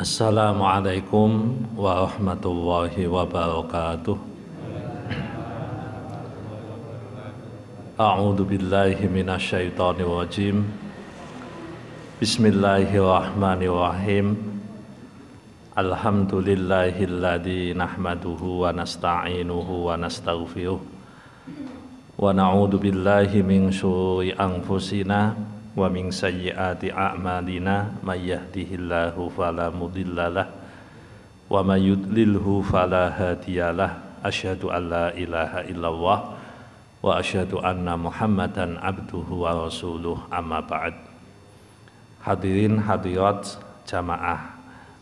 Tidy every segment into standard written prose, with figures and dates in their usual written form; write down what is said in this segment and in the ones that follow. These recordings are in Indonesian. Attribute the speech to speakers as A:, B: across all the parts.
A: Assalamualaikum warahmatullahi wabarakatuh. A'udzu billahi minasyaitonir rajim. Bismillahirrahmanirrahim. Alhamdulillahilladzi nahmaduhu wa nasta'inuhu wa nastaghfiruh. Wa na'udzu billahi min syururi anfusina wa min sayyiati a'malina may yahdihillahu fala mudhillalah wa may yudlilhu fala hadiyalah. Asyhadu an la ilaha illallah wa asyhadu anna Muhammadan abduhu wa rasuluh, amma ba'd. Hadirin hadirat jamaah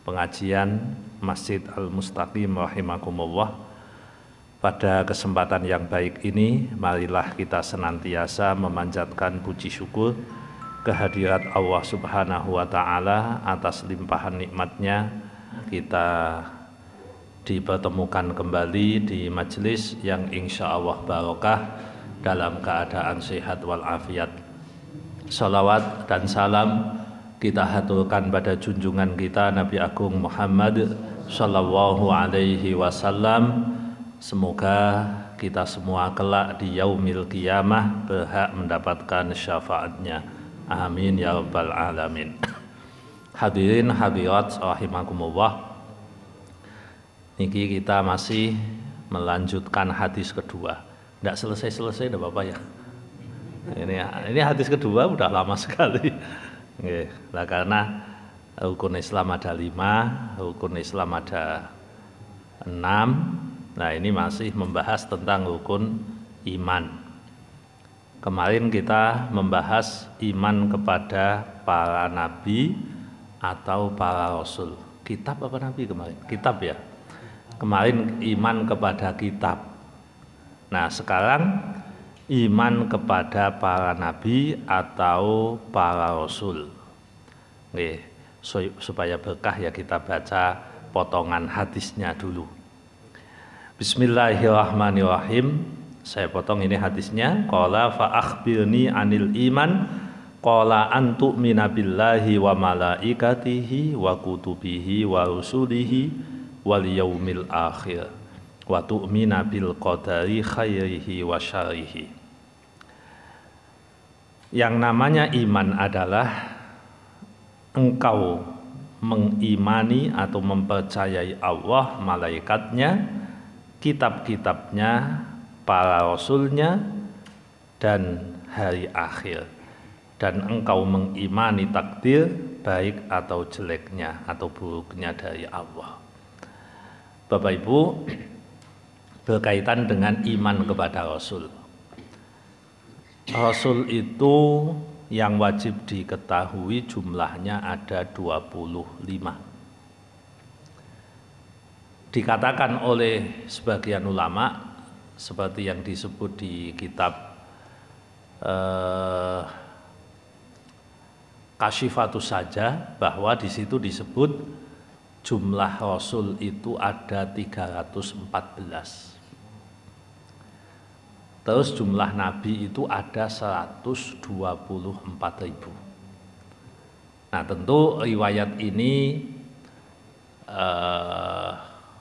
A: pengajian Masjid Al-Mustaqim rahimakumullah. Pada kesempatan yang baik ini, marilah kita senantiasa memanjatkan puji syukur kehadirat Allah Subhanahu wa Ta'ala atas limpahan nikmatnya. Kita dipertemukan kembali di majelis yang insya Allah barokah dalam keadaan sehat walafiat. Salawat dan salam kita haturkan pada junjungan kita Nabi Agung Muhammad Sallallahu Alaihi Wasallam. Semoga kita semua kelak di yaumil qiyamah berhak mendapatkan syafaatnya. Amin ya rabbal alamin. Hadirin hadirat rahimakumullah. Niki kita masih melanjutkan hadis kedua. Tidak selesai-selesai, tidak apa-apa ya. Ini hadis kedua udah lama sekali. Nah, karena rukun Islam ada 5, rukun Islam ada 6. Nah, ini masih membahas tentang rukun iman. Kemarin kita membahas iman kepada para nabi atau para rasul. Kitab apa nabi kemarin? Kitab ya. Kemarin iman kepada kitab. Nah, sekarang iman kepada para nabi atau para rasul. Oke, supaya berkah ya kita baca potongan hadisnya dulu. Bismillahirrahmanirrahim. Saya potong ini hadisnya. Qala fa akhbirni anil iman. Qala an tu'mina billahi wa malaikatihi wa kutubihi wa rusulihi wal yaumil akhir wa tu'mina bil qadari khairihi wa syarrihi. Yang namanya iman adalah engkau mengimani atau mempercayai Allah, malaikatnya, kitab-kitabnya, para rasulnya, dan hari akhir, dan engkau mengimani takdir baik atau jeleknya atau buruknya dari Allah. Bapak Ibu, berkaitan dengan iman kepada Rasul. Rasul itu yang wajib diketahui jumlahnya ada 25. Dikatakan oleh sebagian ulama seperti yang disebut di kitab Kasyifatus Saja, bahwa di situ disebut jumlah rasul itu ada 314. Terus jumlah nabi itu ada 124.000. Nah, tentu riwayat ini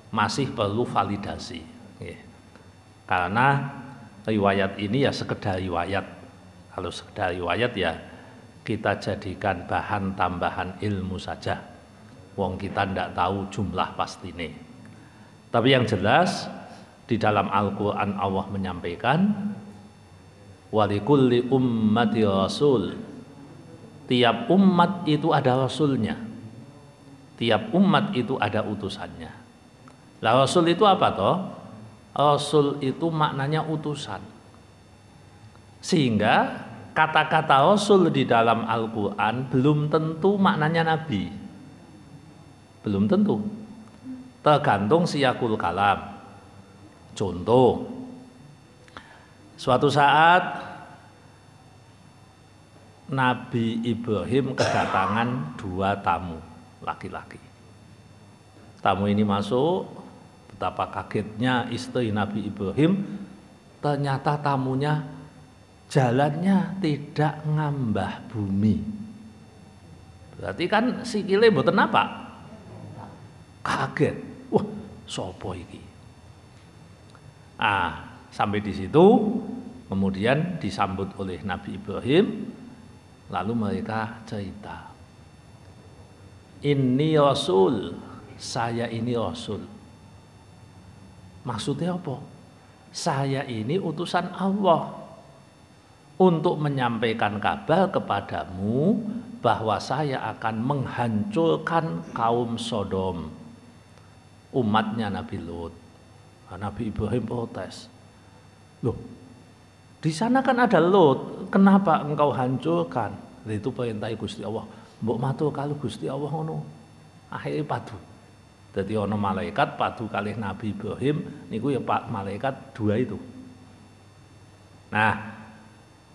A: masih perlu validasi. Karena riwayat ini ya sekedar riwayat. Kalau sekedar riwayat ya kita jadikan bahan tambahan ilmu saja. Wong kita ndak tahu jumlah pasti ini. Tapi yang jelas di dalam Al-Quran Allah menyampaikan walikulli ummati rasul. Tiap umat itu ada rasulnya. Tiap umat itu ada utusannya. Lah rasul itu apa toh? Rasul itu maknanya utusan. Sehingga kata-kata rasul di dalam Al-Quran belum tentu maknanya nabi. Belum tentu. Tergantung siyakul kalam. Contoh, suatu saat Nabi Ibrahim kedatangan 2 tamu laki-laki. Tamu ini masuk, betapa kagetnya istri Nabi Ibrahim, ternyata tamunya jalannya tidak ngambah bumi. Berarti kan sikile mboten apa? Kaget. Wah, sopo iki? Sampai di situ kemudian disambut oleh Nabi Ibrahim, lalu mereka cerita. Ini Rasul, saya ini Rasul. Maksudnya apa? Saya ini utusan Allah untuk menyampaikan kabar kepadamu bahwa saya akan menghancurkan kaum Sodom, umatnya Nabi Lut. Nabi Ibrahim protes. Loh, di sana kan ada Lut, kenapa engkau hancurkan? Itu perintah Gusti Allah. Mbok matur kalau Gusti Allah ngono. Akhirnya padu. Jadi ono malaikat padu kalih Nabi Ibrahim niku ya Pak malaikat dua itu. Nah,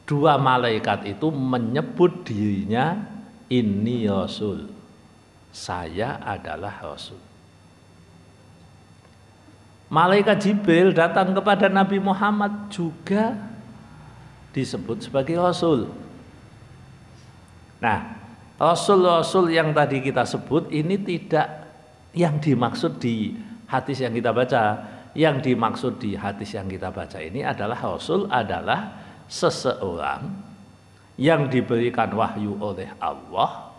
A: dua malaikat itu menyebut dirinya ini Rasul. Saya adalah Rasul. Malaikat Jibril datang kepada Nabi Muhammad juga disebut sebagai Rasul. Nah, Rasul-Rasul yang tadi kita sebut ini tidak yang dimaksud di hadis yang kita baca. Yang dimaksud di hadis yang kita baca ini adalah Rasul adalah seseorang yang diberikan wahyu oleh Allah,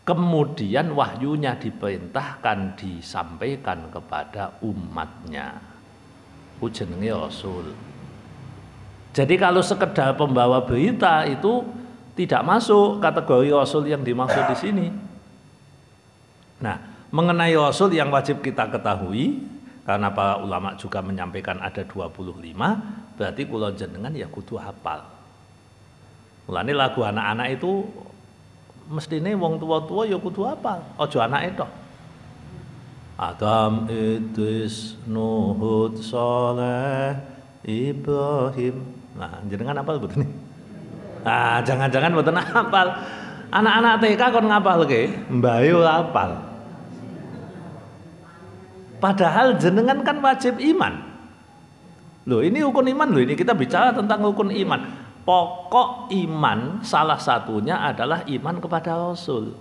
A: kemudian wahyunya diperintahkan disampaikan kepada umatnya. Jenenge Rasul. Jadi kalau sekedar pembawa berita itu tidak masuk kategori Rasul yang dimaksud di sini. Nah, mengenai Rasul yang wajib kita ketahui, karena para ulama juga menyampaikan ada 25, berarti kula jenengan ya kudu hafal. Mulane lagu anak-anak itu mestine wong tua-tua ya kudu hafal, aja anake tok. Adam, Idris, Nuh, Hud, Saleh, Ibrahim. Nah, jenengan hafal mboten? Jangan-jangan mboten hafal. Anak-anak TK kon ngapal ke? Mbae ora hafal. Padahal jenengan kan wajib iman. Loh, ini rukun iman loh, ini kita bicara tentang rukun iman. Pokok iman salah satunya adalah iman kepada Rasul.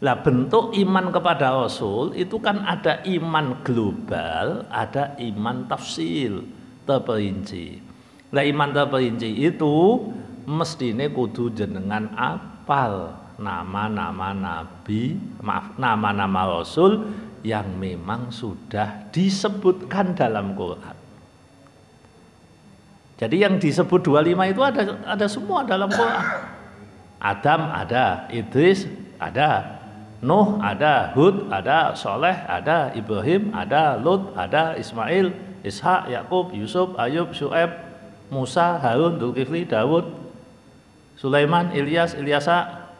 A: Lah bentuk iman kepada Rasul itu kan ada iman global, ada iman tafsil, terperinci. Lah iman terperinci itu mestine kudu jenengan apal nama-nama nabi, nama-nama Rasul yang memang sudah disebutkan dalam Quran. Jadi yang disebut 25 itu ada semua dalam Quran. Adam ada, Idris ada, Nuh ada, Hud ada, Soleh ada, Ibrahim ada, Lut ada, Ismail, Ishak, Yakub, Yusuf, Ayub, Syuaib, Musa, Harun, Dzulkifli, Daud, Sulaiman, Ilyas, Ilyasa,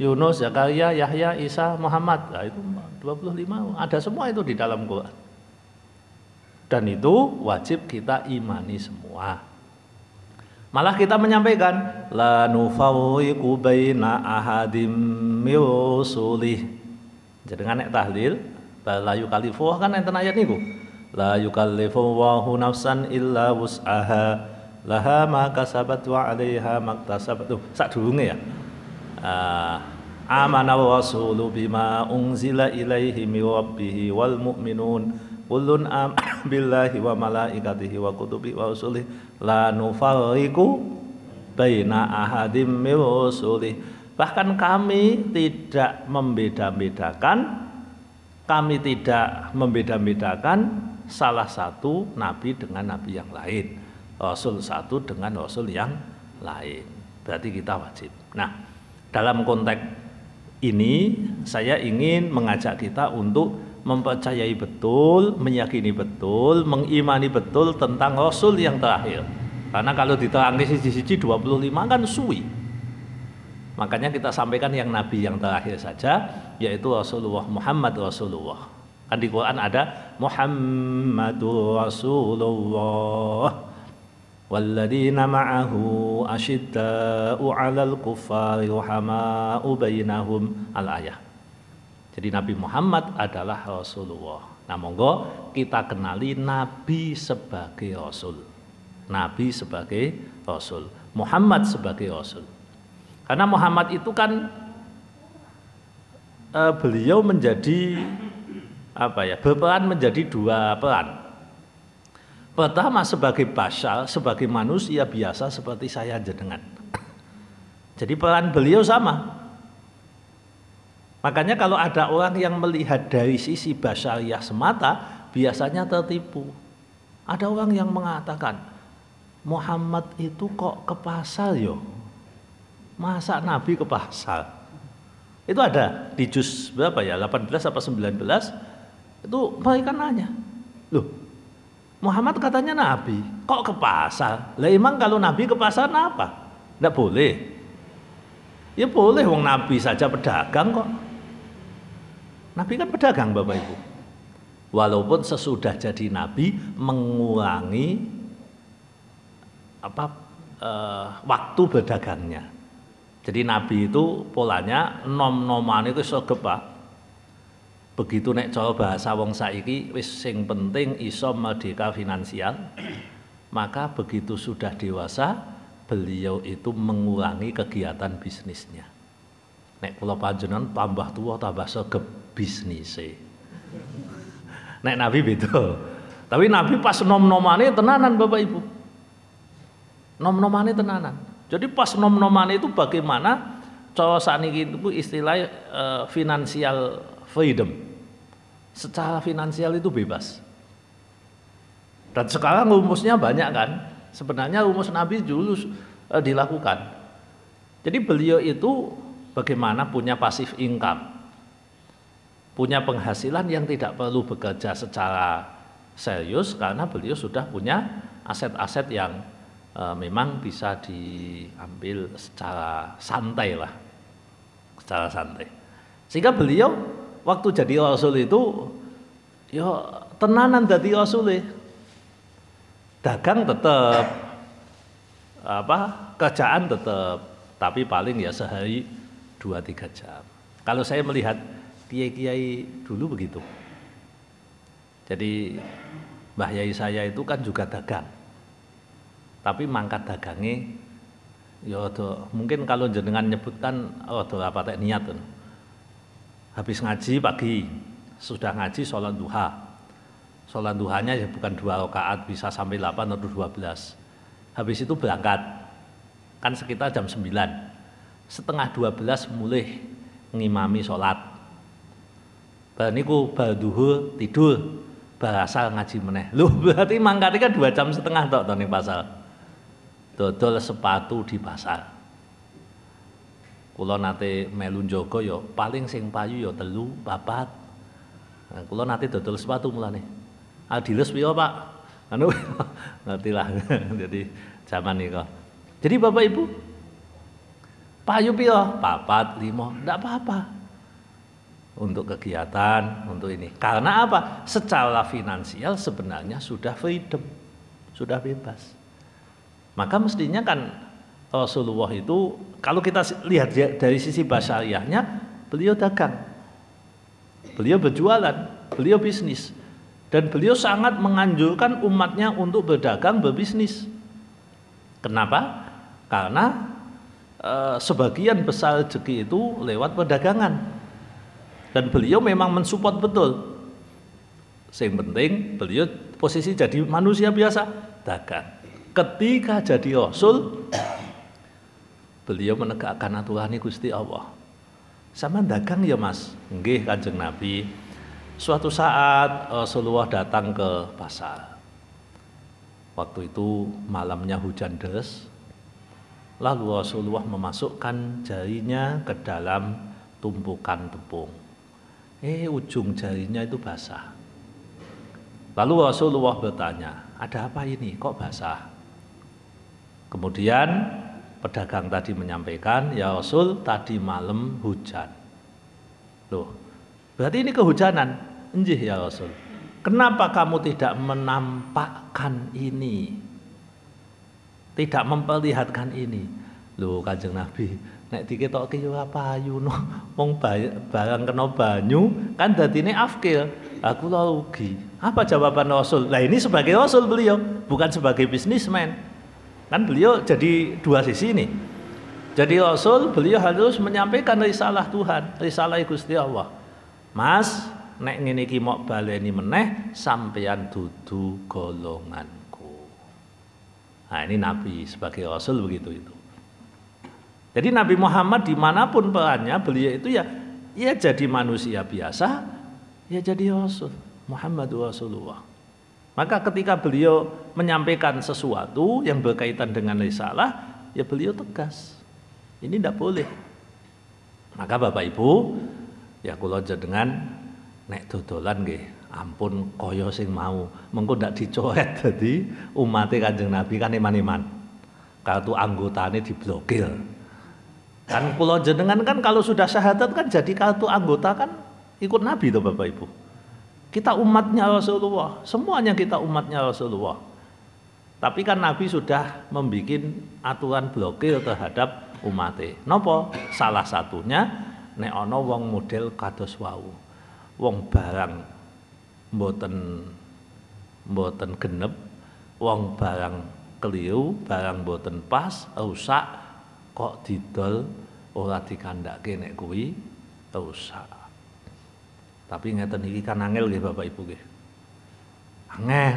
A: Yunus, Zakaria, Yahya, Isa, Muhammad. Nah, itu 25 ada semua itu di dalam Quran. Dan itu wajib kita imani semua. Malah kita menyampaikan la nufarriqu baina ahadim min rusulih. Jenengan nek tahlil la yukallifu kan enten ayat niku. La yukallifu Allahu nafsan illa wus'aha laha ma kasabat wa 'alaiha maktasabat. Tuh sadurunge ya. Amana rasulu bima unzila ilaihi min rabbih wal mu'minun kullun billahi wa malaikatihi wa kutubihi wa rusulihi la nufarriqu baina ahadim min rusulihi. Bahkan kami tidak membeda-bedakan salah satu nabi dengan nabi yang lain, rasul satu dengan rasul yang lain. Berarti kita wajib. Nah, dalam konteks ini saya ingin mengajak kita untuk mempercayai betul, meyakini betul, mengimani betul tentang Rasul yang terakhir. Karena kalau diterangkan siji-siji 25 kan suwi. Makanya kita sampaikan yang Nabi yang terakhir saja, yaitu Rasulullah Muhammad Rasulullah. Kan di Quran ada Muhammadur Rasulullah walladzina ma'ahu asyidda'u 'alal kuffari rahama'u bainahum al-ayah. Jadi Nabi Muhammad adalah Rasulullah. Nah, monggo kita kenali Nabi sebagai Rasul. Nabi sebagai Rasul. Muhammad sebagai Rasul. Karena Muhammad itu kan beliau menjadi apa ya, berperan menjadi dua peran. Pertama sebagai bashar, sebagai manusia biasa seperti saya jenengan. Jadi peran beliau sama. Makanya kalau ada orang yang melihat dari sisi basyariah semata, biasanya tertipu. Ada orang yang mengatakan, Muhammad itu kok ke pasar yo? Masa Nabi ke pasar? Itu ada di juz berapa ya, 18 apa 19, itu mereka nanya, loh Muhammad katanya Nabi, kok ke pasar? Lah emang kalau Nabi ke pasar apa? Nggak boleh. Ya boleh, wong Nabi saja pedagang kok. Nabi kan pedagang Bapak Ibu. Walaupun sesudah jadi Nabi mengurangi waktu berdagangnya. Jadi Nabi itu polanya nom-noman itu sregep Pak. Begitu nek cara bahasa wong saiki wis sing penting iso merdeka finansial, maka begitu sudah dewasa beliau itu mengurangi kegiatan bisnisnya. Nek kula panjenengan tambah tua tambah sregep bisnise. Nek Nabi beda. Tapi Nabi pas nom-nomane tenanan Bapak Ibu. Nom-nomane tenanan. Jadi pas nom-nomane itu bagaimana cara sakniki itu istilah financial freedom. Secara finansial itu bebas. Dan sekarang rumusnya banyak kan. Sebenarnya rumus Nabi dulu dilakukan. Jadi beliau itu bagaimana punya passive income. Punya penghasilan yang tidak perlu bekerja secara serius karena beliau sudah punya aset-aset yang memang bisa diambil secara santai lah. Secara santai. Sehingga beliau waktu jadi Rasul itu ya tenanan jadi Rasul. Dagang tetap, kerjaan tetap, tapi paling ya sehari 2-3 jam. Kalau saya melihat kiai-kiai dulu begitu. Jadi Mbah Yai saya itu kan juga dagang. Tapi mangkat dagangnya ya mungkin kalau jenengan nyebutkan apa tek niat. Habis ngaji pagi, sudah ngaji sholat duha. Sholat duhanya ya bukan 2 rakaat, bisa sampai 8 atau 12. Habis itu berangkat. Kan sekitar jam 9. Setengah 12 mulai ngimami sholat. Bar niku bar duhur tidur, bar asar ngaji meneh. Loh berarti mangkatnya kan 2,5 jam tok ning pasar. Dodol sepatu di pasar. Kula nate melu njaga ya paling sing payu ya 3, 4. Nah, kula nate dodol sepatu mulane. Adiles piye Pak? Anu ngerti lah. Jadi zaman niku. Jadi Bapak Ibu payu piye? 4, 5, enggak apa-apa. Untuk kegiatan, untuk ini. Karena apa? Secara finansial sebenarnya sudah freedom. Sudah bebas. Maka mestinya kan Rasulullah itu kalau kita lihat dari sisi basyariahnya, beliau dagang, beliau berjualan, beliau bisnis, dan beliau sangat menganjurkan umatnya untuk berdagang, berbisnis. Kenapa? Karena sebagian besar rezeki itu lewat perdagangan, dan beliau memang mensupport betul. Yang penting beliau posisi jadi manusia biasa, dagang. Ketika jadi Rasul, beliau menegakkan aturan Gusti Allah. Sama dagang ya Mas, nggih Kanjeng Nabi. Suatu saat Rasulullah datang ke pasar. Waktu itu malamnya hujan deras. Lalu Rasulullah memasukkan jarinya ke dalam tumpukan tepung. Ujung jarinya itu basah. Lalu Rasulullah bertanya, ada apa ini? Kok basah? Kemudian pedagang tadi menyampaikan, ya Rasul tadi malam hujan. Loh, berarti ini kehujanan? Nggih ya Rasul. Kenapa kamu tidak menampakkan ini? Tidak memperlihatkan ini? Loh Kanjeng Nabi, nek diketokke yo payu no, wong barang kena banyu kan dadine afkil. Aku lo rugi. Apa jawaban Rasul? Nah ini sebagai Rasul beliau, bukan sebagai bisnismen. Kan beliau jadi dua sisi nih. Jadi Rasul beliau harus menyampaikan risalah Tuhan, risalah Gusti Allah. Mas, nek ngene iki mok baleni meneh sampeyan dudu golonganku. Nah, ini Nabi sebagai Rasul begitu itu. Jadi Nabi Muhammad dimanapun perannya beliau itu ya jadi manusia biasa, ya jadi Rasul. Muhammadur Rasulullah. Maka ketika beliau menyampaikan sesuatu yang berkaitan dengan risalah, ya beliau tegas. Ini tidak boleh. Maka Bapak Ibu, ya kula jenengan nek dodolan nggih, ampun kaya sing mau, mengko ndak dicoret dadi umate Kanjeng Nabi kan iman-iman. Kartu anggotane diblokir. Kan kula jenengan kan kalau sudah syahadat kan jadi kartu anggota kan ikut Nabi toh Bapak Ibu. Kita umatnya Rasulullah, semuanya kita umatnya Rasulullah. Tapi kan Nabi sudah membuat aturan blokir terhadap umate. Napa? Salah satunya nek ana wong model kados wau. Wong barang mboten genep, wong barang keliru, barang mboten pas, rusak kok didol ora dikandhake nek kuwi rusak. Tapi ngeten iki kan angel nggih Bapak Ibu nggih. Angel.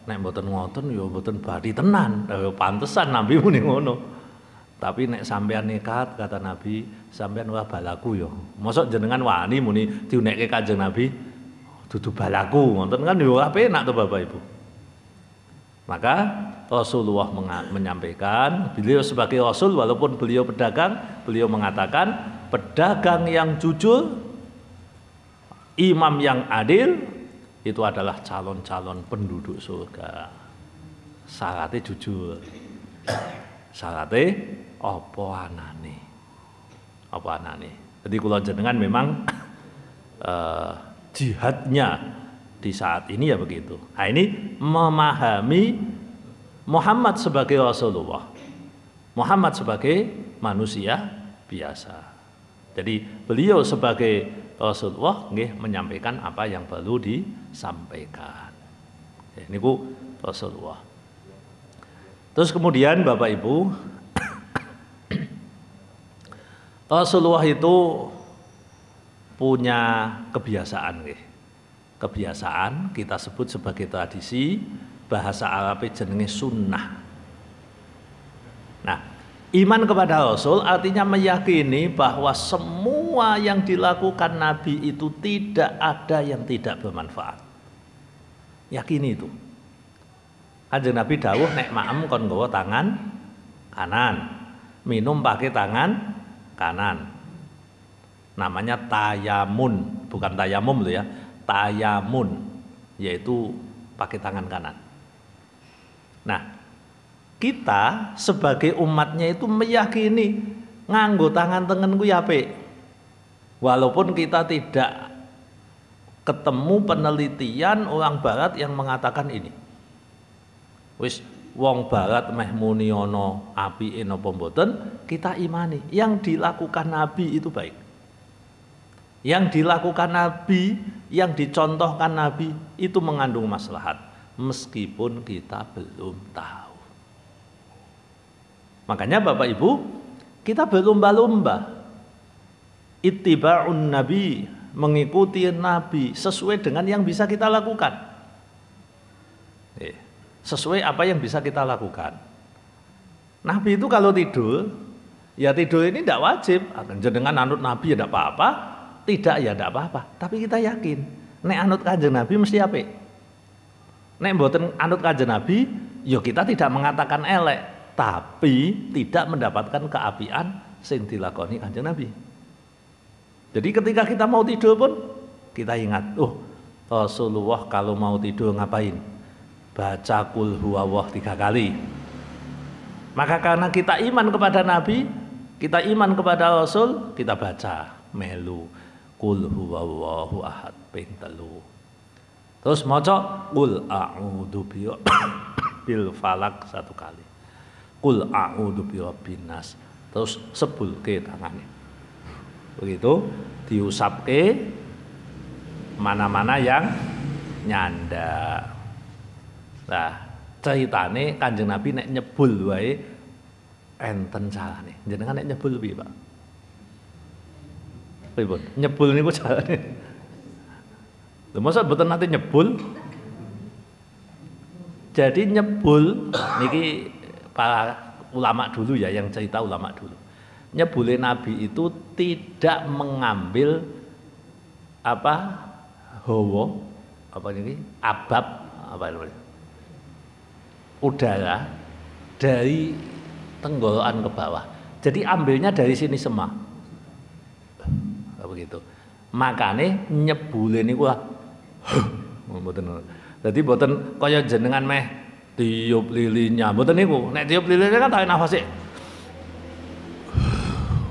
A: Nek mboten ngoten ya mboten badi tenan. Pantesan Nabi muni ngono. Tapi nek sampean nekat kata Nabi, sampean ora balaku ya. Mosok jenengan wani muni diunekke Kanjeng Nabi dudu balaku. Ngoten kan ya ora penak to Bapak Ibu. Maka Rasulullah menyampaikan, beliau sebagai Rasul walaupun beliau pedagang, beliau mengatakan pedagang yang jujur, imam yang adil itu adalah calon-calon penduduk surga. Syaratnya jujur. Syaratnya apa anane? Apa anane? Jadi kula jenengan memang jihadnya di saat ini ya begitu. Nah, ini memahami Muhammad sebagai Rasulullah, Muhammad sebagai manusia biasa. Jadi beliau sebagai Rasulullah menyampaikan apa yang perlu disampaikan. Ini ku Rasulullah. Terus kemudian Bapak Ibu, Rasulullah itu punya kebiasaan kebiasaan kita sebut sebagai tradisi, bahasa Arabnya jenenge sunnah. Nah, iman kepada Rasul artinya meyakini bahwa semua yang dilakukan Nabi itu tidak ada yang tidak bermanfaat. Yakini itu. Kanjeng Nabi dawuh nek maem kon nggawa tangan kanan, minum pakai tangan kanan. Namanya tayamun, bukan tayamum loh ya. Tayamun, yaitu pakai tangan kanan. Nah, kita sebagai umatnya itu meyakini nganggo tangan tengen kuwi apik. Walaupun kita tidak ketemu penelitian orang barat yang mengatakan ini. Wis wong barat meh muni ana apike napa mboten, kita imani yang dilakukan Nabi itu baik. Yang dilakukan Nabi, yang dicontohkan Nabi itu mengandung maslahat meskipun kita belum tahu. Makanya Bapak Ibu, kita berlomba-lomba ittiba'un Nabi, mengikuti Nabi sesuai dengan yang bisa kita lakukan. Sesuai apa yang bisa kita lakukan. Nabi itu kalau tidur, ya tidur ini tidak wajib. Jenengan anut Nabi ya tidak apa-apa. Tidak ya tidak apa-apa, tapi kita yakin nek anut Kanjeng Nabi mesti apik. Nek mboten anut Kanjeng Nabi, ya kita tidak mengatakan elek, tapi tidak mendapatkan keapian sing dilakoni Kanjeng Nabi. Jadi ketika kita mau tidur pun kita ingat, Rasulullah kalau mau tidur ngapain? Baca qul huwallah 3 kali. Maka karena kita iman kepada Nabi, kita iman kepada Rasul, kita baca melu qul huwallahu ahad ping 3. Terus maca qul a'udzu bil falak 1 kali. Qul a'udzu birabbin nas. Terus sebulke tangane. Begitu diusapke mana-mana yang nyanda. Nah, ceritane Kanjeng Nabi nek nyebul wae enten carane. Jenengan nek nyebul piye, Pak? Pripun? Nyebul niku carane. Lha mosok mboten nate nyebul? Jadi nyebul niki para ulama dulu ya, yang cerita ulama dulu. Nyebule Nabi itu tidak mengambil hawa abab udara dari tenggorokan ke bawah. Jadi ambilnya dari sini semua. Begitu. Makane nyebule niku mboten. Dadi mboten kaya jenengan meh tiup lilinnya. Mboten niku. Nek tiup lilinnya kan tarik nafas sik.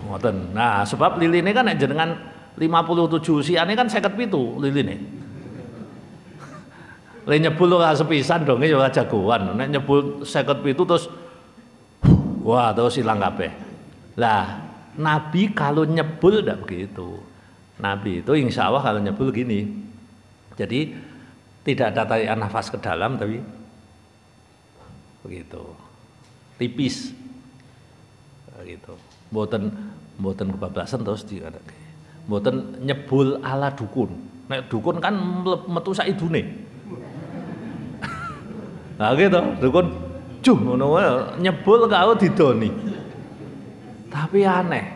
A: Ngoten. Nah, sebab liline kan nek jenengan 57 usiane kan 57 liline. Le nyebul ora sepisan dong ya ora jagoan. Nek nyebul 57 terus wah terus hilang kabeh. Lah, Nabi kalau nyebul enggak begitu. Nabi itu insya Allah kalau nyebul gini. Jadi tidak ada tarikan nafas ke dalam tapi begitu. Tipis. Begitu. Mboten kebablasan terus dikadake. Mboten nyebul ala dukun. Nek dukun kan metu sak idune. Nah gitu, dukun juh ngono wae nyebul karo didoni. Tapi aneh.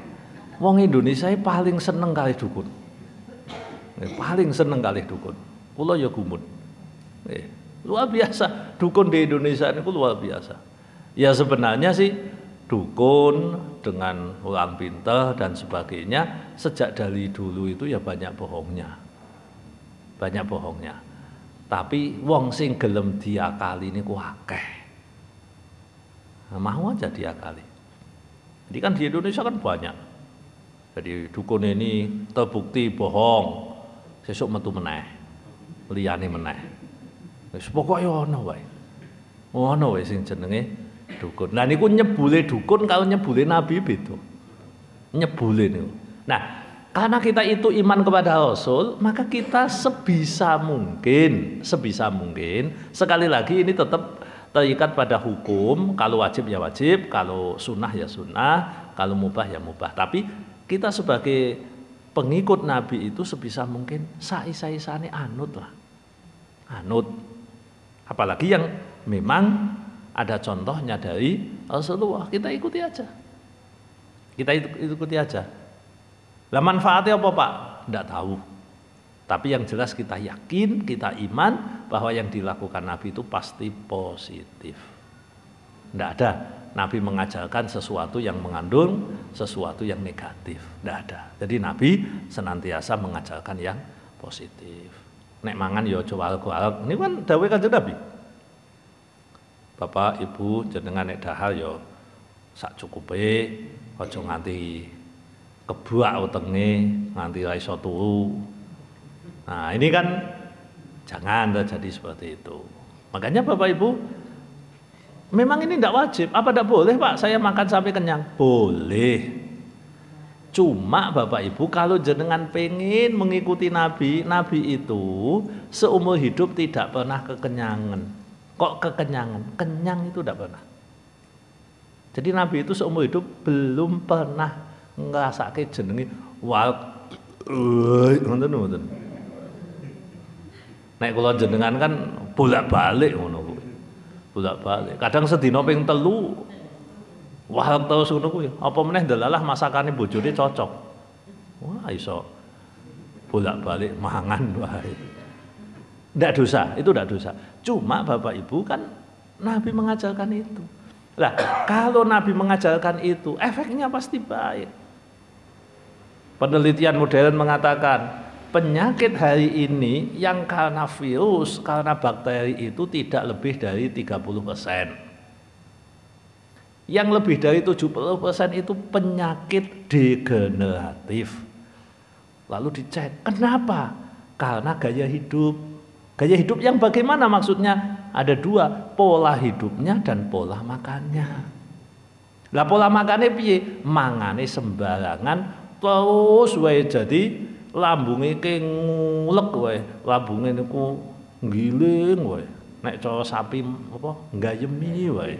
A: Wong Indonesia paling seneng kali dukun. Paling seneng kali dukun. Kula ya gumun. Luar biasa. Dukun di Indonesia ini luar biasa. Ya sebenarnya sih dukun dengan orang pintar dan sebagainya sejak dari dulu itu ya banyak bohongnya. Banyak bohongnya. Tapi wong sing gelem diakali niku akeh. Nah, mau aja diakali. Jadi kan di Indonesia kan banyak. Jadi dukun ini terbukti bohong, sesuk metu meneh, liyane meneh. Wis pokoke ono wae. Ono wae sing jenenge dukun. Nah niku nyebule dukun kalau nyebule Nabi beda. Nyebule niku. Nah, karena kita itu iman kepada Rasul, maka kita sebisa mungkin sekali lagi ini tetap terikat pada hukum. Kalau wajib ya wajib, kalau sunnah ya sunnah, kalau mubah ya mubah. Tapi kita sebagai pengikut Nabi itu sebisa mungkin sai-saisane anut lah. Anut. Apalagi yang memang ada contohnya dari Rasulullah, kita ikuti aja. Kita ikuti aja. Lah manfaatnya apa Pak? Tidak tahu. Tapi yang jelas kita yakin, kita iman bahwa yang dilakukan Nabi itu pasti positif. Tidak ada Nabi mengajarkan sesuatu yang mengandung sesuatu yang negatif. Tidak ada. Jadi Nabi senantiasa mengajarkan yang positif. Nek mangan ya aja walek-walek. Ini kan dawuh Kanjeng Nabi. Bapak, Ibu, jenengan nek dahar ya sak cukupe, aja nganti kebuak wetenge, nganti ra iso turu. Nah, ini kan jangan terjadi seperti itu. Makanya Bapak Ibu, memang ini tidak wajib. Apa tidak boleh Pak saya makan sampai kenyang? Boleh. Cuma Bapak Ibu kalau jenengan pengen mengikuti Nabi, Nabi itu seumur hidup tidak pernah kekenyangan. Kok kekenyangan? Kenyang itu tidak pernah. Jadi Nabi itu seumur hidup belum pernah ngrasake jenenge ngoten. Nek kula jenengan kan bolak-balik ngono kuwi. Bolak-balik. Kadang sedina ping 3 wah terus ngono kuwi. Apa meneh delalah masakane bojone cocok. Wah iso bolak-balik mangan wae. Ndak dosa, itu ndak dosa. Cuma Bapak Ibu kan Nabi mengajarkan itu. Lah, kalau Nabi mengajarkan itu, efeknya pasti baik. Penelitian modern mengatakan penyakit hari ini yang karena virus, karena bakteri itu tidak lebih dari 30%. Yang lebih dari 70% itu penyakit degeneratif. Lalu dicek, kenapa? Karena gaya hidup. Gaya hidup yang bagaimana maksudnya? Ada 2, pola hidupnya dan pola makannya. Lah pola makannya piye? Mangane sembarangan terus wae jadi lambunge ki ngulek wae, lambunge niku ngiling wae. Nek cara sapi apa gayemi wae.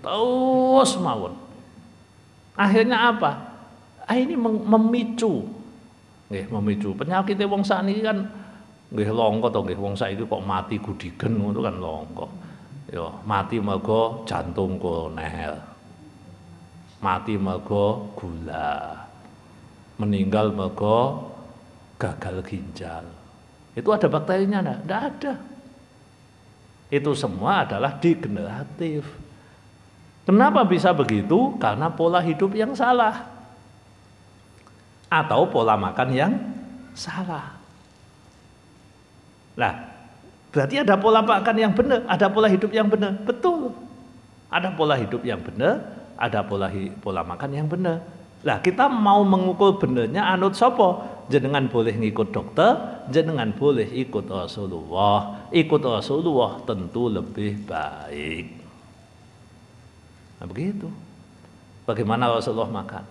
A: terus mawon. Akhirnya apa? Ini memicu. Nggih, memicu. Penyakite wong sakniki kan nggih langka to nggih, wong saiki kok mati gudigen ngono kan langka. Ya, mati mergo jantung koroner. Mati mergo gula. Meninggal mergo gagal ginjal. Itu ada bakterinya enggak? Enggak ada. Itu semua adalah degeneratif. Kenapa bisa begitu? Karena pola hidup yang salah. Atau pola makan yang salah. Nah, berarti ada pola makan yang benar, ada pola hidup yang benar. Betul. Ada pola hidup yang benar, ada pola makan yang benar. Lah, kita mau mengukur benernya anut sopo? Jenengan boleh ngikut dokter, jenengan boleh ikut Rasulullah. Ikut Rasulullah tentu lebih baik. Nah, begitu. Bagaimana Rasulullah makan?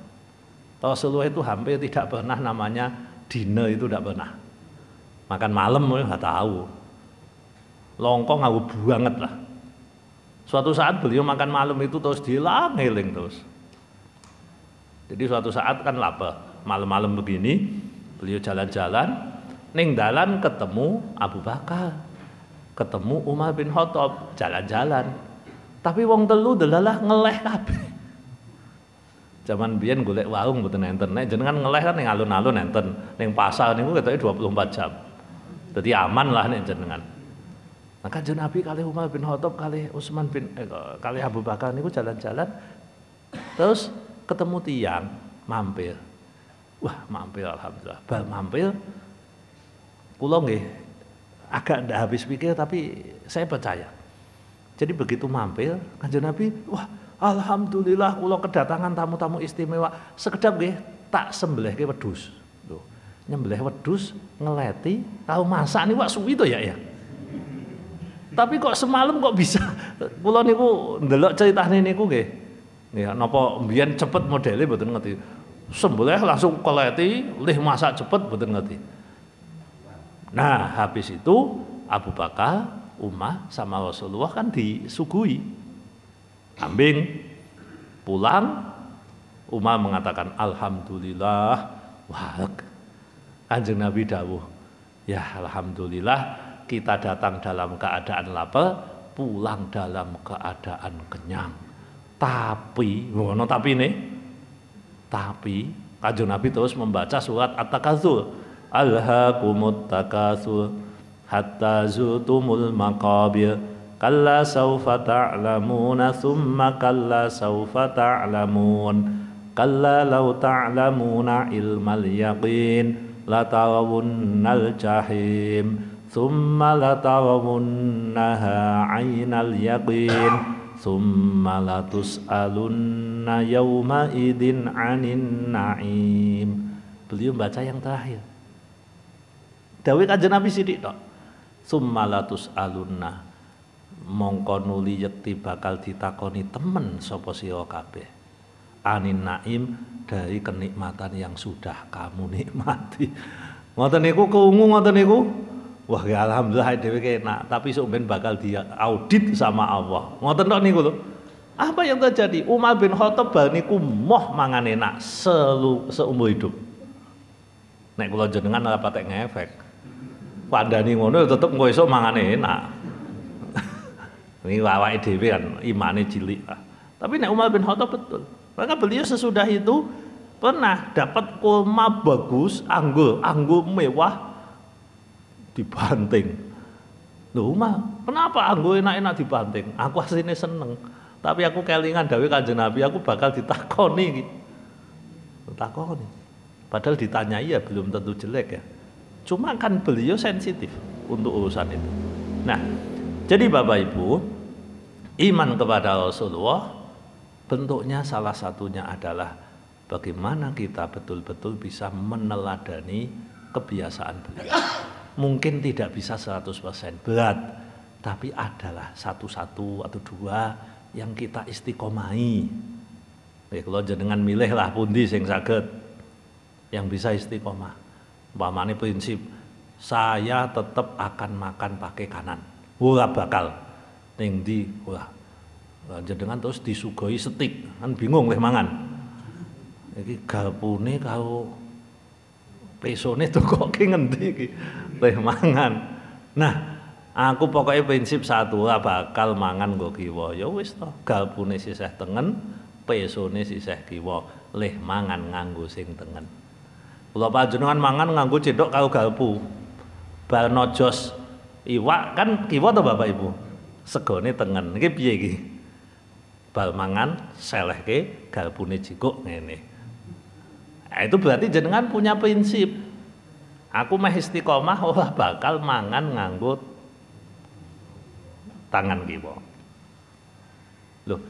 A: Rasulullah itu hampir tidak pernah namanya dinner, itu tidak pernah. Makan malam nggak tahu. Longkong ngawur banget lah. Suatu saat beliau makan malam itu terus dilang-eling terus. Jadi suatu saat kan lapar, malam-malam begini beliau jalan-jalan, ning dalan ketemu Abu Bakar, ketemu Umar bin Khattab, jalan-jalan. Tapi wong telu delalah ngeleh kabeh. Zaman biyen golek warung mboten enten, nek jenengan ngeleh kan ning alun-alun enten, ning pasar niku ketoke 24 jam. Jadi aman lah nek jenengan. Nah, Kanjeng Nabi kali Umar bin Khattab kali Utsman bin kali Abu Bakar niku jalan-jalan terus ketemu tiang mampir. Wah, mampir alhamdulillah. Bar mampir kula nggih agak ndak habis pikir tapi saya percaya. Jadi begitu mampir Kanjeng Nabi, wah, alhamdulillah kula kedatangan tamu-tamu istimewa. Sekedap nggih tak sembelihke wedhus. Lho, nyembelih wedhus ngeleti tahu masak niku wak suwi to ya. Tapi kok semalam kok bisa? Kula niku ndelok critane niku nggih. Nggih, napa mbiyen cepet modele mboten ngerti. Sembelih langsung keleti, lih masak cepet mboten ngerti. Nah, habis itu Abu Bakar, Umar sama Rasulullah kan disuguhi kambing. Pulang Umar mengatakan alhamdulillah. Wah, Kanjeng Nabi dawuh, ya alhamdulillah kita datang dalam keadaan lapar, pulang dalam keadaan kenyang. Tapi, ngono tapi nih. Tapi Kanjeng Nabi terus membaca surat At-Takatsur. Alhaakumut takatsur hatta zurtumul maqabir. Kalla saufa ta'lamuna thumma kalla saufa ta'lamun. Kalla law ta'lamuna ilmal yaqin la tarawunnal jahim. Thumma la tarawunnaha 'ainal yaqin. Thumma la tus'alunna yawma idin 'anin na'im. Beliau baca yang terakhir. Dawuh Kanjeng Nabi sithik tok. Thumma la tus'alunna. Mongko nuli yekti bakal ditakoni temen sapa sira kabeh. 'Anin na'im, dari kenikmatan yang sudah kamu nikmati. Ngoten niku keungu ngoten niku. Wah, ya alhamdulillah dhewe enak, tapi sok ben bakal diaudit sama Allah. Ngoten tok niku lho. Apa yang terjadi? Umar bin Khattab bar niku moh mangan enak seumur hidup. Nek kula jenengan ora patek ngefek. Pandani ngono tetep engko esuk mangan enak. Ini awake dhewe kan imane cilik. Tapi nek Umar bin Khattab betul. Maka beliau sesudah itu pernah dapat kurma bagus, anggur mewah dibanting. Loh, Umar, kenapa anggur enak-enak dibanting? Aku asline seneng. Tapi aku kelingan dawuh Kanjeng Nabi, aku bakal ditakoni iki. Ditakoni. Padahal ditanyai ya belum tentu jelek ya. Cuma kan beliau sensitif untuk urusan itu. Nah, jadi Bapak Ibu, iman kepada Rasulullah bentuknya salah satunya adalah bagaimana kita betul-betul bisa meneladani kebiasaan beliau. Mungkin tidak bisa 100% berat, tapi adalah satu atau dua yang kita istiqomahi. Kalau jenengan milih lah pundi sing saged yang bisa istiqomah. Umpamane prinsip saya tetap akan makan pakai kanan. Ora bakal ning ndi ora. Jenengan terus disugoi setik, kan bingung leh mangan. Iki garpune karo pesone tukoke ngendi iki leh mangan. Nah, aku pokoknya prinsip satu lah bakal mangan nggo kiwa. Ya wis to, garpune sisih tengen, pesone sisih kiwa, leh mangan nganggo sing tengen. Kula panjenengan mangan nganggo cendhok karo garpu. Bar nojos iwak kan kiwa to Bapak Ibu. Segone tengen. Iki piye iki? Bal mangan selehke garpune jikuk ngene. Nah, itu berarti jenengan punya prinsip. Aku meh istiqomah ora bakal mangan nganggo tangan kiwa. Loh,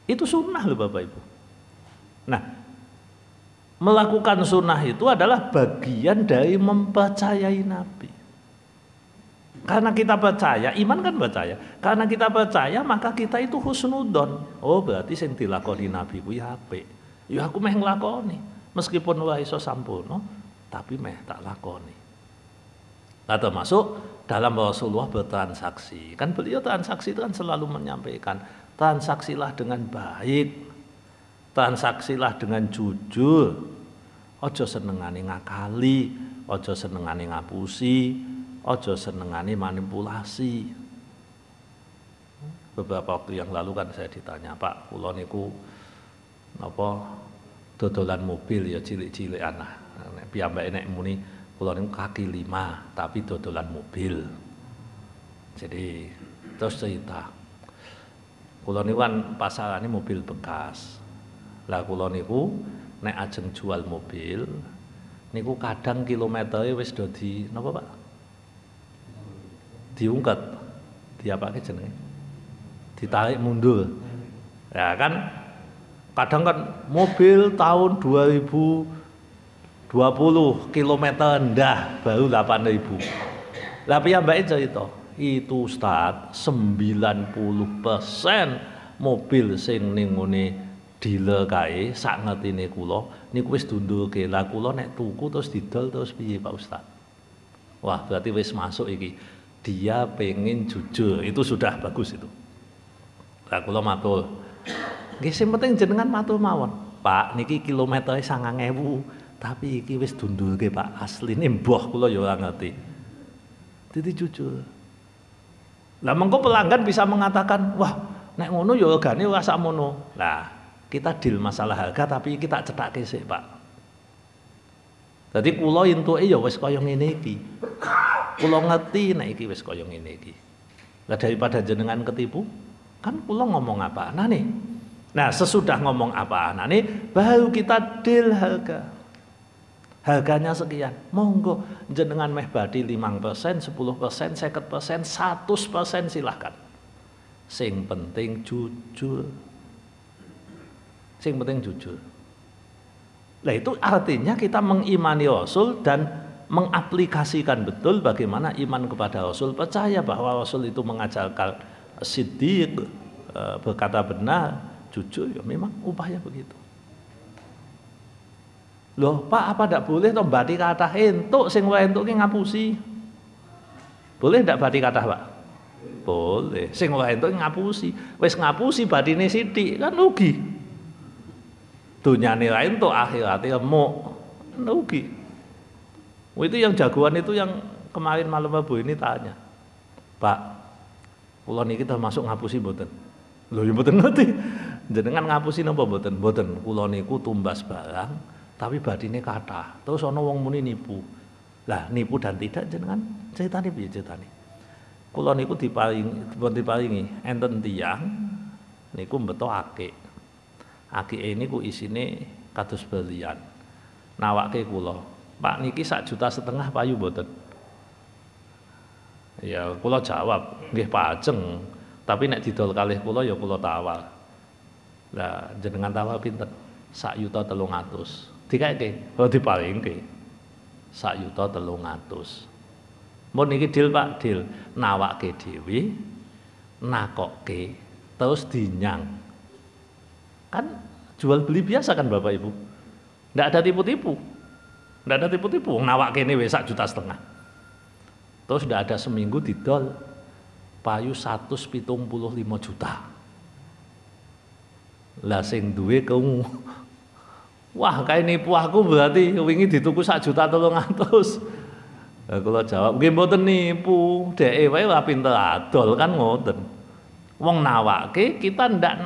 A: itu sunnah loh Bapak Ibu. Nah, melakukan sunnah itu adalah bagian dari mempercayai Nabi. Karena kita percaya, iman kan percaya. Karena kita percaya, maka kita itu husnudon. Oh, berarti sing dilakoni Nabi ku ya apik. Ya aku meh nglakoni, meskipun ora iso sampurna, tapi meh tak lakoni. Nah, termasuk dalam Rasulullah bertransaksi. Kan beliau transaksi itu kan selalu menyampaikan, transaksilah dengan baik, transaksilah dengan jujur. Ojo senengane ngakali, ojo senengane ngapusi, ojo senengane manipulasi. Beberapa waktu yang lalu kan saya ditanya, Pak, kula niku napa dodolan mobil ya cilik-cilik anak. Piyambake nek muni kula niku kaki 5 tapi dodolan mobil. Jadi terus cerita. Kula niku kan pasarane mobil bekas. Lah kula niku nek ajeng jual mobil niku kadang kilometernya wis dadi napa Pak? Diungkat, diapake jenenge? Ditarik mundur. Ya kan kadang kan mobil tahun 2020 kilometer ndah baru 8.000. Lah piyambake cerita, itu Ustaz 90% mobil sing ning ngene dealer kae sak ngertine kula niku wis dundurke. Lah kula nek tuku terus didol terus piye Pak Ustaz? Wah, berarti wis masuk iki. Dia pengen jujur, itu sudah bagus itu. Lah kula matur. Nggih sing penting jenengan matur mawon. Pak, niki kilometere 9.000, tapi iki wis dundurke Pak. Asline mbah kula ya ora ngerti. Dadi jujur. Lah mengko pelanggan bisa mengatakan, "Wah, nek ngono ya regane ora sakmono." Lah, kita deal masalah harga tapi kita cetake sik, Pak. Dadi kula entuke ya wis kaya ngene iki. Kula ngerti nek iki wis kaya ngene iki. Lah daripada jenengan ketipu, kan kula ngomong apa anane. Nah, sesudah ngomong apa anane baru kita deal harga. Harganya sekian. Monggo jenengan meh badi 5%, 10%, 50%, 100% silahkan. Sing penting jujur. Sing penting jujur. Nah, itu artinya kita mengimani Rasul dan mengaplikasikan betul bagaimana iman kepada Rasul, percaya bahwa Rasul itu mengajarkan siddiq, berkata benar, jujur, ya memang upaya begitu. Loh Pak, apa ndak boleh toh bati kathah entuk sing wae entuk ki ngapusi? Boleh ndak bati kathah Pak? Boleh. Sing wae entuk ngapusi. Wis ngapusi batine sithik kan rugi. Dunyane ra entuk akhirate remuk. Rugi. Itu yang jagoan itu yang kemarin malam Rabu ini tanya, Pak, kula niki termasuk ngapusi mboten? Lho ya mboten ngerti. Jenengan ngapusi napa mboten? Mboten. Kula niku tumbas barang tapi badine kathah. Terus ana wong muni nipu. Lah nipu dan tidak jenengan ceritane piye ceritane? Kula niku diparingi enten tiyang niku mbeto akik. Akike niku isine kados berlian. Nawake kula, Pak niki 1,5 juta payu mboten? Ya kula jawab, nggih pajeng. Tapi nek didol kalih kula ya kula tawar. Lah jenengan tawar pinten? 1,300.000. Dikaeke, oh diparingke. 1,300.000. Mun niki deal Pak, deal. Nawake dhewe, nakokke, terus dinyang. Kan jual beli biasa kan Bapak Ibu. Ndak ada tipu-tipu. Ndak ada tipu-tipu. Nawak kene wis 1,5 juta. Terus ndak ada seminggu didol payu 175 juta. Lah sing duwe keungu. Wah, kae nipu aku berarti wingi dituku 1.300.000. Lah kula jawab, nggih mboten nipu, dheke wae lah pinter adol kan ngoten. Wong nawake kita ndak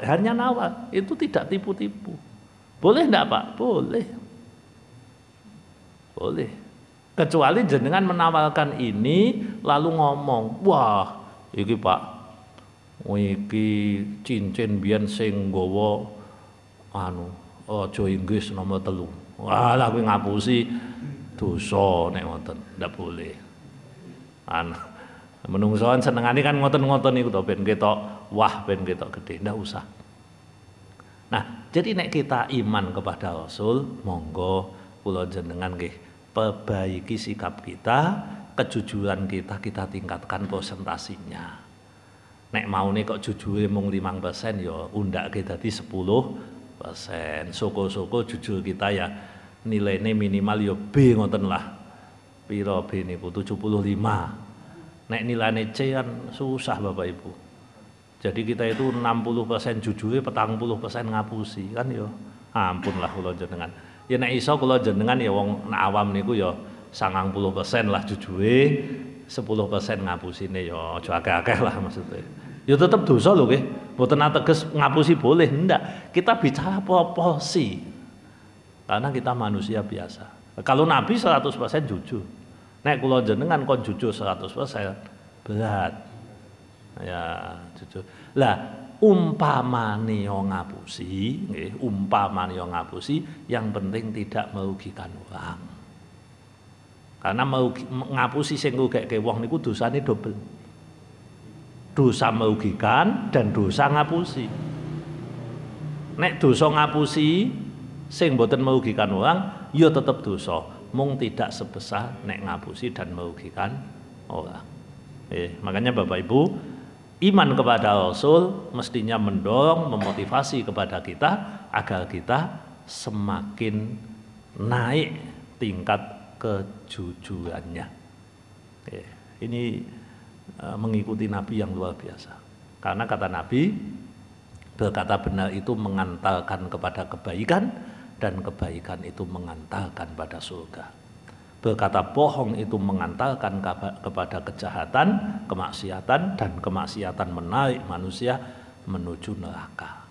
A: hanya nawar, itu tidak tipu-tipu. Boleh ndak Pak? Boleh. Boleh. Kecuali jenengan menawarkan ini lalu ngomong, wah iki Pak, iki cincin biyen sing nggawa aja Inggris nomor 3. Wah, lah kuwi ngapusi dosa nek ngoten, ndak boleh. Menungsoan senengane kan ngoten-ngoten niku to ben ketok wah, ben ketok gede, ndak usah. Nah, jadi nek kita iman kepada Rasul, monggo kula jenengan nggih perbaiki sikap kita, kejujuran kita tingkatkan persentasinya. Nek maune kok jujure mung 5% ya undake dadi 10%. Syukur-syukur jujur kita ya nilainya minimal ya B ngoten lah. Piro B niku 75. Nek nilainya C kan susah Bapak Ibu. Jadi kita itu 60% jujure, 40% ngapusi kan ya. Ampun lah kula jenengan. Ya nek iso kula jenengan ya wong awam niku ya 90% lah jujure, 10% ngapusine ya aja akeh-akeh lah maksudnya. Ya tetep dosa lho nggih. Mboten ateges ngapusi boleh, ndak. Kita bicara proporsi. Karena kita manusia biasa. Kalau Nabi 100% jujur. Nek kula jenengan kon jujur 100% berat. Ya, jujur. Lah umpamane yo ngapusi, nggih, umpamane yo ngapusi, yang penting tidak merugikan orang. Karena ngapusi sing ngrugekake wong niku dosane dobel. Dosa merugikan dan dosa ngapusi. Nek dosa ngapusi sing mboten merugikan orang, ya tetep dosa, mung tidak sebesar nek ngapusi dan merugikan orang. Makanya Bapak Ibu, iman kepada Rasul mestinya mendorong, memotivasi kepada kita agar kita semakin naik tingkat kejujurannya. Ini mengikuti Nabi yang luar biasa. Karena kata Nabi, berkata benar itu mengantarkan kepada kebaikan dan kebaikan itu mengantarkan pada surga. Berkata bohong itu mengantarkan kepada kejahatan, kemaksiatan, dan kemaksiatan menarik manusia menuju neraka.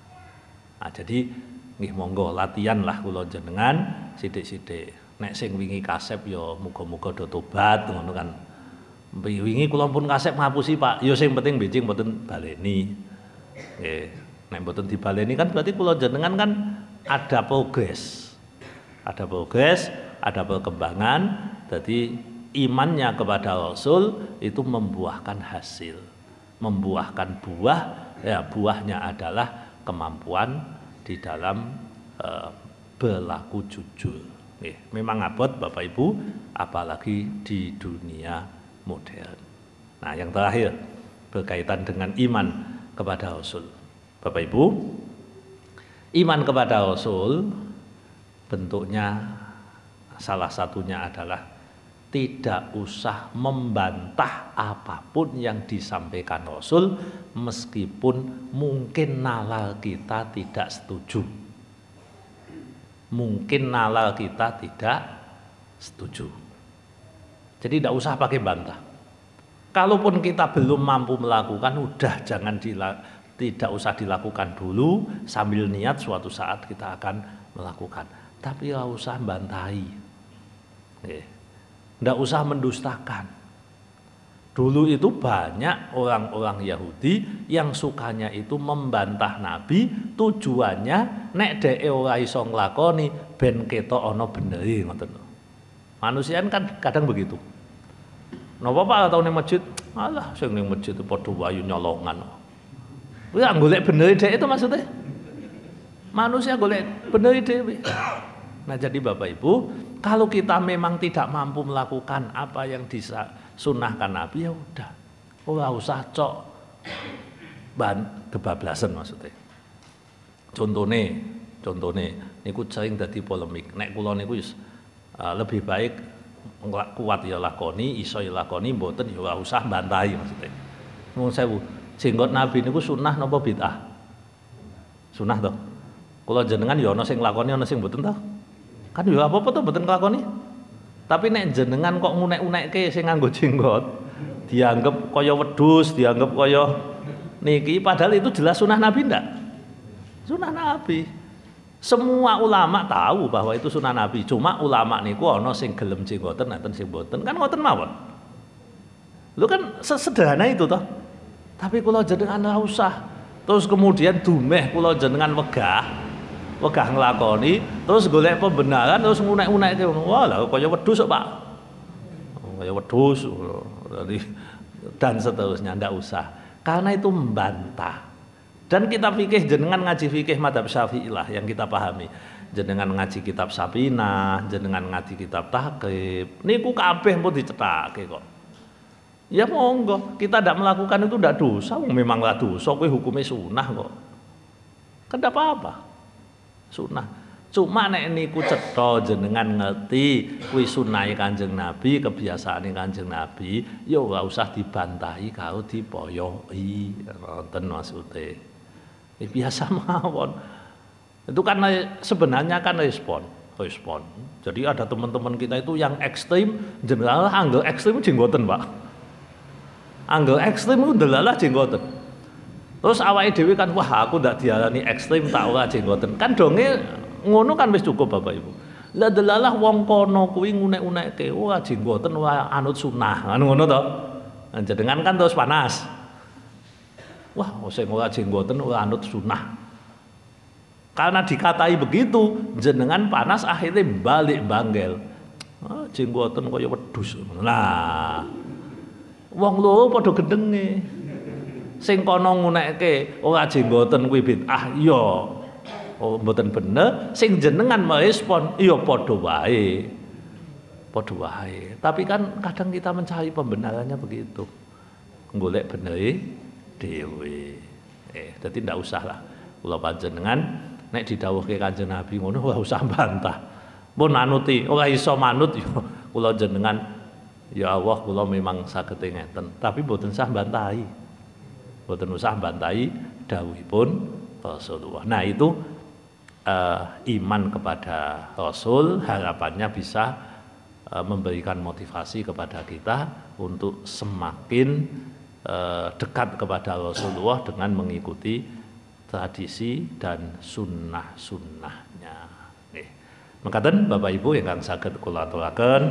A: Nah, jadi nggih monggo latihan lah kula jenengan sithik-sithik. Nek sing wingi kasep ya muga-muga do tobat ngono kan. Wingi kula pun kasep ngapusi Pak, ya sing penting benjing mboten baleni. Nggih, nek mboten dibaleni kan berarti kula jenengan kan ada progres. Ada progres, ada perkembangan. Jadi imannya kepada Rasul itu membuahkan hasil, membuahkan buah. Ya, buahnya adalah kemampuan di dalam berlaku jujur. Memang abot Bapak Ibu, apalagi di dunia modern. Nah, yang terakhir berkaitan dengan iman kepada Rasul. Bapak Ibu, iman kepada Rasul bentuknya salah satunya adalah tidak usah membantah apapun yang disampaikan Rasul meskipun mungkin nalar kita tidak setuju. Mungkin nalar kita tidak setuju. Jadi tidak usah pakai bantah. Kalaupun kita belum mampu melakukan, udah tidak usah dilakukan dulu sambil niat suatu saat kita akan melakukan. Tapi tidak usah bantahi. Tidak usah mendustakan. Dulu itu banyak orang-orang Yahudi yang sukanya itu membantah Nabi, tujuannya nek dhek ora iso nglakoni ben ketok ana beneri ngoten. Manusia kan kadang begitu. Napa Pak atau ning masjid? Alah sing ning masjid itu padha wayu nyolongan. Kuwi golek beneri dhek itu maksudnya. Manusia golek beneri dhewe. Nah, jadi Bapak Ibu, kalau kita memang tidak mampu melakukan apa yang disunahkan Nabi, ya udah, ora usah cok kebablasan maksudnya. Contohnya, niku sering dadi polemik. Nek kula niku lebih baik kuat ya lakoni, iso ya lakoni, mboten ya ora usah bantahi maksudnya. Nuwun sewu, jenggot Nabi niku sunah napa bid'ah? Sunah toh. Kula jenengan ya ana sing nglakoni ana sing mboten toh. Kan ya apa-apa toh mboten nglakoni. Tapi nek jenengan kok ngunek-unekke sing nganggo jenggot, dianggap kaya wedhus, dianggap kaya niki, padahal itu jelas sunah Nabi ndak? Sunah Nabi. Semua ulama tahu bahwa itu sunah Nabi. Cuma ulama niku ana sing gelem jenggoten, enten sing mboten. Kan ngoten mawon. Lu kan sesederhana itu toh. Tapi kula jenengan ora usah. Terus kemudian dumeh kula jenengan wegah nglakoni, terus golek pembenaran, terus ngunek-unekke ngono. Wah, lah kaya wedhus kok, Pak. Kaya wedhus. Dan seterusnya ndak usah. Karena itu membantah. Dan kita fikih, jenengan ngaji fikih madzhab Syafi'i lah yang kita pahami. Jenengan ngaji kitab Sapinah, jenengan ngaji kitab Takrib. Niku kabeh pun dicethake kok. Ya monggo, kita tidak melakukan itu tidak dosa, memang lah dosa, kuwi hukumnya sunnah kok. Kan tidak apa-apa. Sunnah. Cuma nek niku cetha jenengan ngerti kuwi sunahe Kanjeng Nabi, kebiasaane Kanjeng Nabi, ya ora usah dibantahi karo dipoyoki. Ngoten maksude. Biasa mawon. Itu kan sebenarnya kan respon. Jadi ada teman-teman kita itu yang ekstrim, jenengan anggere ekstrim jenggoten, Pak. Anggere ekstrim itu delalah jenggoten. Terus awake dhewe kan wah aku ndak diarani ekstrim tak ora jenggoten. Kan donge ngono kan wis cukup Bapak Ibu. Lah delalah wong kono kuwi ngunek-unekke ora jenggoten ora anut sunah. Kan ngono to. Jenengan kan terus panas. Wah, sing ora jenggoten ora anut sunah. Karena dikatai begitu, jenengan panas akhirnya balik banggel. Ah, jenggoten kaya wedhus. Nah, wong loro padha gendenge. Sing kono ngunekke ora jenggoten kuwi bid'ah ya. Oh, mboten bener, sing jenengan merespon ya padha wae. Padha wae. Tapi kan kadang kita mencari pembenarannya begitu. Golek benere dhewe. Dadi ndak usah lah. Kula panjenengan nek didhawuhke Kanjeng Nabi ngono ora usah bantah. Pun anuti, ora iso manut ya kula jenengan ya Allah kula memang saged ngeten. Tapi mboten usah bantahi. Mboten usah bantahi dawuhipun Rasulullah. Nah, itu iman kepada Rasul harapannya bisa memberikan motivasi kepada kita untuk semakin dekat kepada Rasulullah dengan mengikuti tradisi dan sunnah-sunnahnya. Mekaten Bapak Ibu ingkang saged kula aturaken,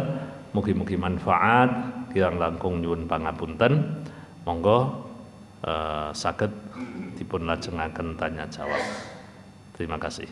A: mugi-mugi manfaat, kirang langkung nyuwun pangapunten. Monggo saged dipun lajengaken tanya jawab. Terima kasih.